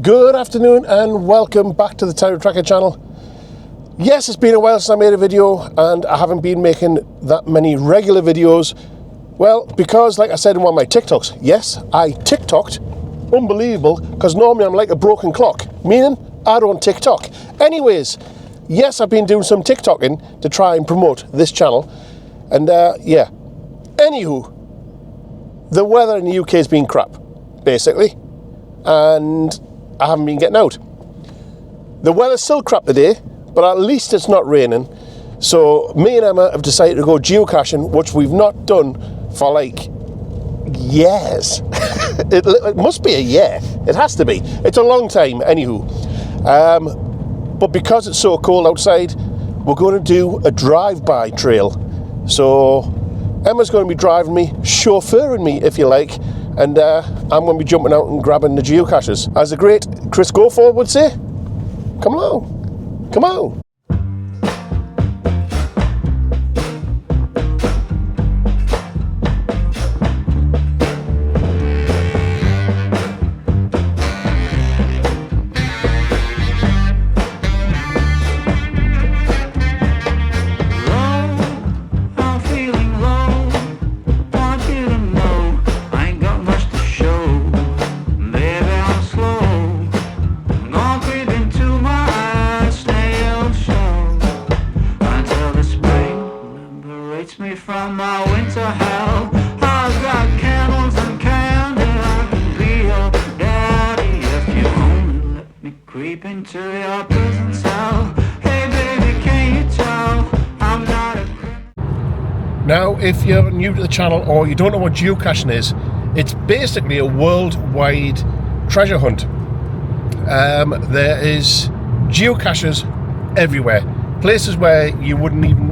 Good afternoon and welcome back to the TerryTracker channel. Yes, it's been a while since I made a video and I haven't been making that many regular videos. Well, because like I said in one of my TikToks, yes, I TikToked. Unbelievable, because normally I'm like a broken clock, meaning I don't TikTok. Anyways, yes, I've been doing some TikToking to try and promote this channel. And yeah, anywho, the weather in the UK has been crap, basically. And I haven't been getting out. The weather's still crap today, but at least it's not raining. So me and Emma have decided to go geocaching, which we've not done for like years. it must be a year. It has to be. It's a long time, anywho. But because it's so cold outside, we're going to do a drive-by trail. So Emma's going to be driving me, chauffeuring me, if you like, and I'm going to be jumping out and grabbing the geocaches. As the great Chris Gosforth would say, come along, come on. From my winter hell, I've got candles and candy. I can be your daddy if you only let me creep into your prison cell. Hey baby, can you tell I'm not a criminal? Now, if you're new to the channel or you don't know what geocaching is, it's basically a worldwide treasure hunt. There is geocaches everywhere, places where you wouldn't even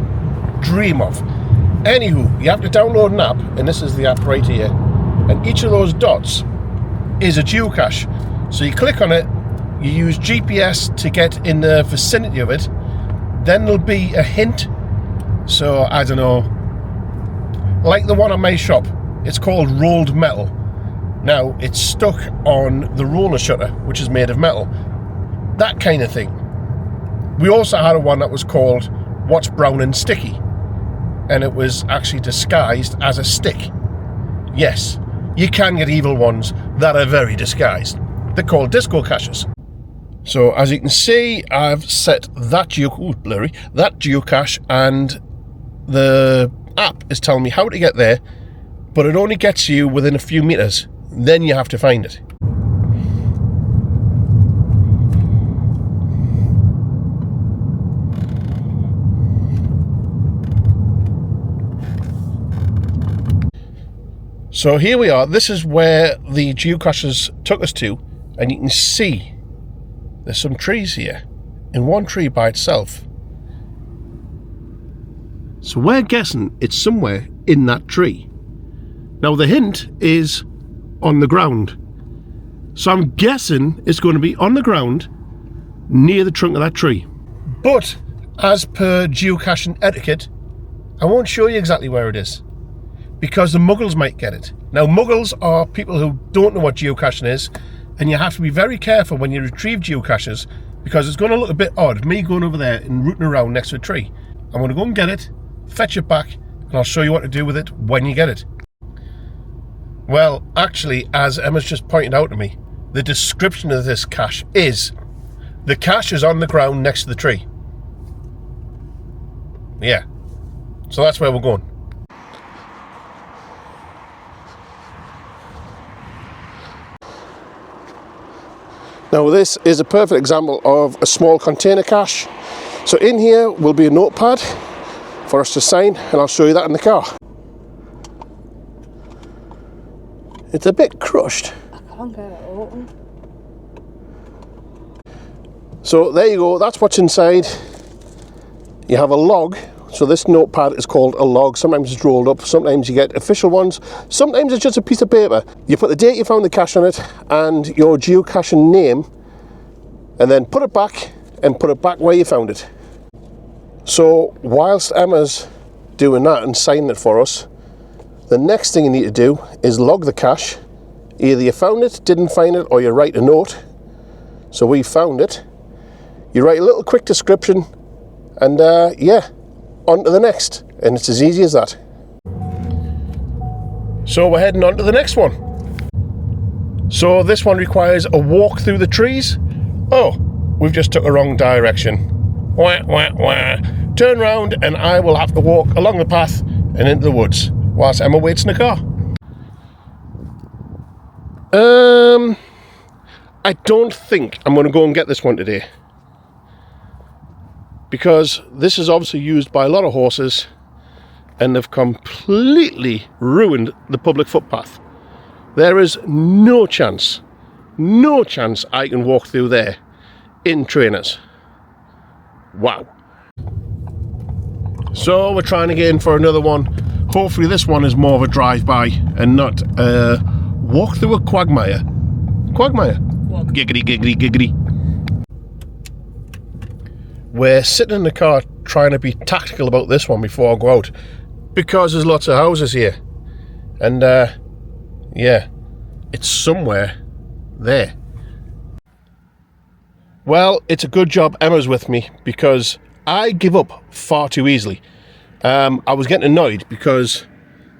dream of. Anywho, you have to download an app, and this is the app right here, and each of those dots is a geocache. So you click on it, you use GPS to get in the vicinity of it, then there'll be a hint. So I don't know, like the one on my shop, it's called rolled metal. Now it's stuck on the roller shutter, which is made of metal, that kind of thing. We also had one that was called what's brown and sticky, and it was actually disguised as a stick. Yes, you can get evil ones that are very disguised. They're called disco caches. So as you can see, I've set that geocache, and the app is telling me how to get there, but it only gets you within a few meters. Then you have to find it. So here we are, this is where the geocaches took us to, and you can see there's some trees here, and one tree by itself. So we're guessing it's somewhere in that tree. Now the hint is on the ground. So I'm guessing it's going to be on the ground near the trunk of that tree. But as per geocaching etiquette, I won't show you exactly where it is, because the muggles might get it. Now, muggles are people who don't know what geocaching is, and you have to be very careful when you retrieve geocaches, because it's going to look a bit odd, me going over there and rooting around next to a tree. I'm going to go and get it, fetch it back, and I'll show you what to do with it when you get it. Well, actually, as Emma's just pointed out to me, the description of this cache is, the cache is on the ground next to the tree. Yeah, so that's where we're going. Now this is a perfect example of a small container cache. So in here will be a notepad for us to sign, and I'll show you that in the car. It's a bit crushed. I can't get it open. So there you go, that's what's inside. You have a log. So this notepad is called a log. Sometimes it's rolled up, sometimes you get official ones, sometimes it's just a piece of paper. You put the date you found the cache on it and your geocaching name, and then put it back and put it back where you found it. So whilst Emma's doing that and signing it for us, the next thing you need to do is log the cache. Either you found it, didn't find it, or you write a note, So we found it. You write a little quick description, and yeah, on to the next. And it's as easy as that. So we're heading on to the next one. So this one requires a walk through the trees. Oh, we've just took a wrong direction. Wah, wah, wah. Turn round and I will have to walk along the path and into the woods whilst Emma waits in the car. I don't think I'm going to go and get this one today, because this is obviously used by a lot of horses and they've completely ruined the public footpath. There is no chance I can walk through there in trainers. Wow. So we're trying to get in for another one. Hopefully this one is more of a drive-by and not walk through a quagmire. Quagmire. Giggity, giggity, giggity. We're sitting in the car trying to be tactical about this one before I go out, because there's lots of houses here. And yeah, it's somewhere there. Well, it's a good job Emma's with me, because I give up far too easily. I was getting annoyed because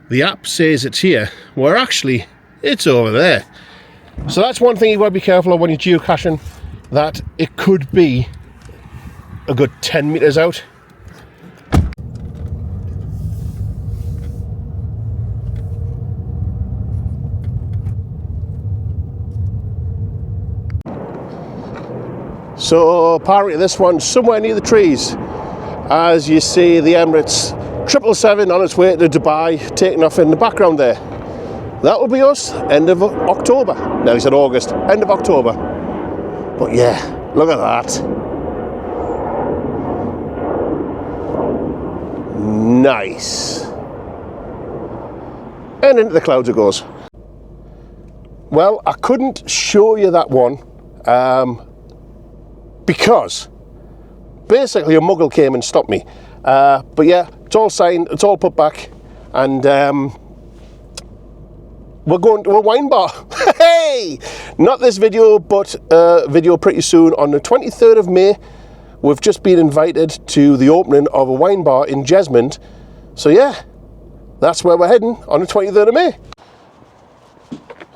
the app says it's here, where actually it's over there. So that's one thing you've got to be careful of when you're geocaching, that it could be a good 10 meters out. So apparently this one's somewhere near the trees. As you see, the Emirates 777 on its way to Dubai, taking off in the background there. That will be us, end of October. Nearly said August, end of October. But yeah, look at that. Nice. And into the clouds it goes. Well, I couldn't show you that one because basically a muggle came and stopped me. But yeah, it's all signed, it's all put back, and we're going to a wine bar. Hey! Not this video, but a video pretty soon on the 23rd of May. We've just been invited to the opening of a wine bar in Jesmond. So yeah, that's where we're heading on the 23rd of May.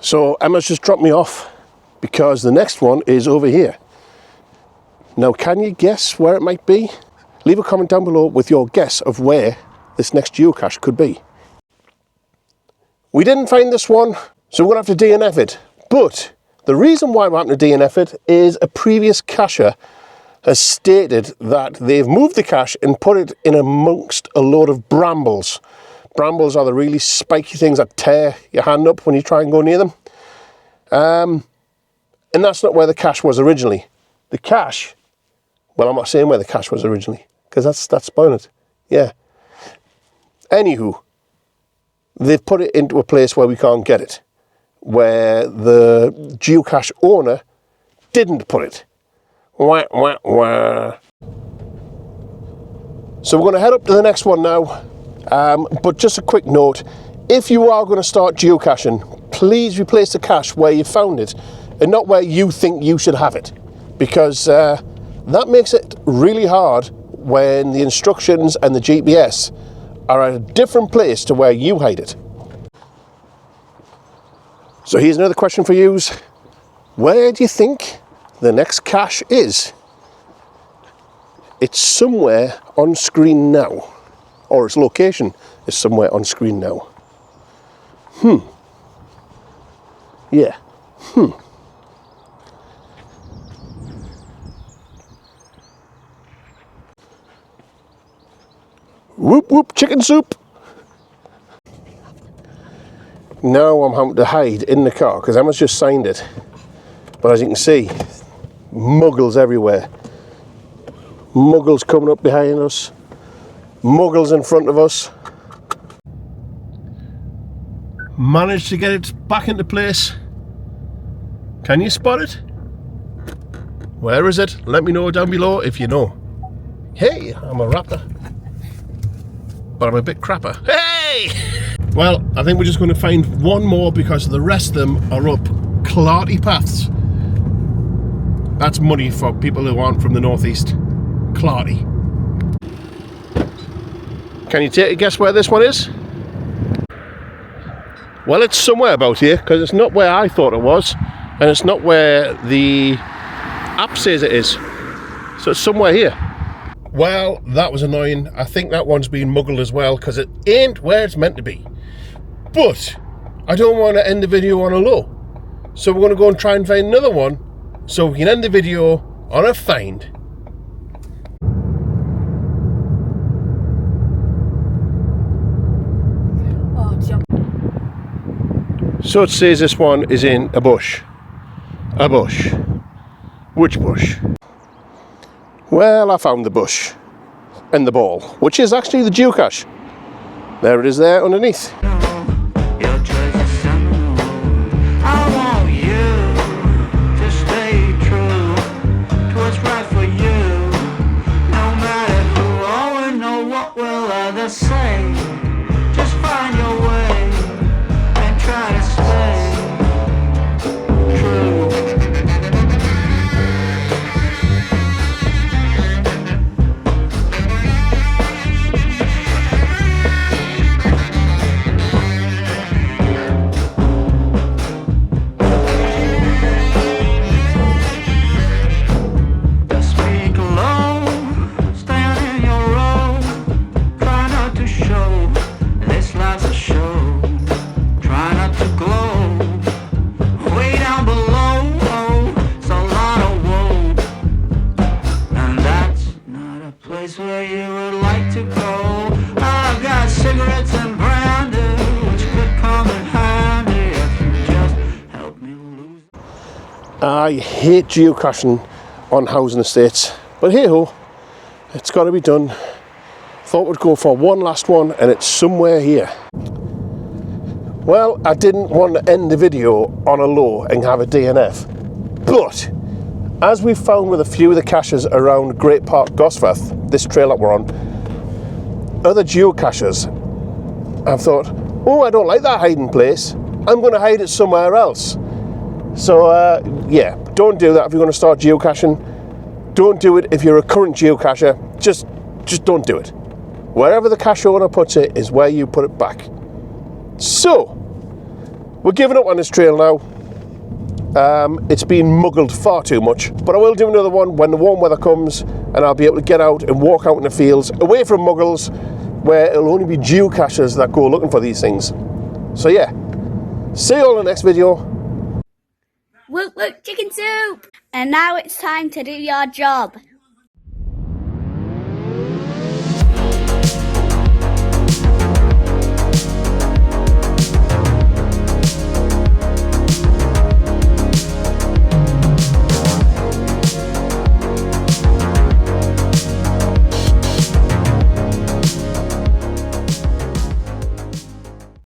So Emma's just dropped me off because the next one is over here. Now, can you guess where it might be? Leave a comment down below with your guess of where this next geocache could be. We didn't find this one, so we're going to have to DNF it. But the reason why we're having to DNF it is a previous cacher has stated that they've moved the cache and put it in amongst a load of brambles. Brambles are the really spiky things that tear your hand up when you try and go near them. And that's not where the cache was originally. The cache, well, I'm not saying where the cache was originally, because that's spoiling it. Yeah. Anywho, they've put it into a place where we can't get it, where the geocache owner didn't put it. Wah, wah, wah. So we're going to head up to the next one now, but just a quick note, if you are going to start geocaching, please replace the cache where you found it and not where you think you should have it, because that makes it really hard when the instructions and the GPS are at a different place to where you hide it. So here's another question for you. Where do you think the next cache is? It's somewhere on screen now, or its location is somewhere on screen now. Yeah. Whoop whoop, chicken soup. Now I'm having to hide in the car because Emma's just signed it. But as you can see, muggles everywhere. Muggles coming up behind us. Muggles in front of us. Managed to get it back into place. Can you spot it? Where is it? Let me know down below if you know. Hey, I'm a rapper. But I'm a bit crapper. Hey! Well, I think we're just going to find one more because the rest of them are up clarty paths. That's money for people who aren't from the northeast. Clarty. Can you take a guess where this one is? Well, it's somewhere about here, because it's not where I thought it was, and it's not where the app says it is. So it's somewhere here. Well, that was annoying. I think that one's been muggled as well, because it ain't where it's meant to be. But I don't want to end the video on a low. So we're going to go and try and find another one, so we can end the video on a find. So it says this one is in a bush. A bush. Which bush? Well, I found the bush. And the ball, which is actually the geocache. There it is there underneath. Your choice is seminal. I want you to stay true to what's right for you. No matter who or know what will others say. Just find your way and try to stay true. Just speak low, stand in your row. Try not to show this life's a show. Try not to glow. Way down below, it's a lot of woe. And that's not a place where you would like to go. I've got cigarettes and brandy, which could come in handy if you just help me lose. I hate geocaching on housing estates, but hey ho, it's got to be done. Thought we'd go for one last one, and it's somewhere here. Well, I didn't want to end the video on a low and have a DNF, but as we found with a few of the caches around Great Park Gosforth, this trail that we're on, other geocaches, I've thought, oh, I don't like that hiding place, I'm going to hide it somewhere else. So yeah, don't do that if you're going to start geocaching. Don't do it if you're a current geocacher. Just don't do it. Wherever the cache owner puts it is where you put it back. So we're giving up on this trail now. It's been muggled far too much, but I will do another one when the warm weather comes, and I'll be able to get out and walk out in the fields away from muggles, where it'll only be geocachers that go looking for these things. So yeah, see you all in the next video. Woot woot chicken soup! And now it's time to do your job.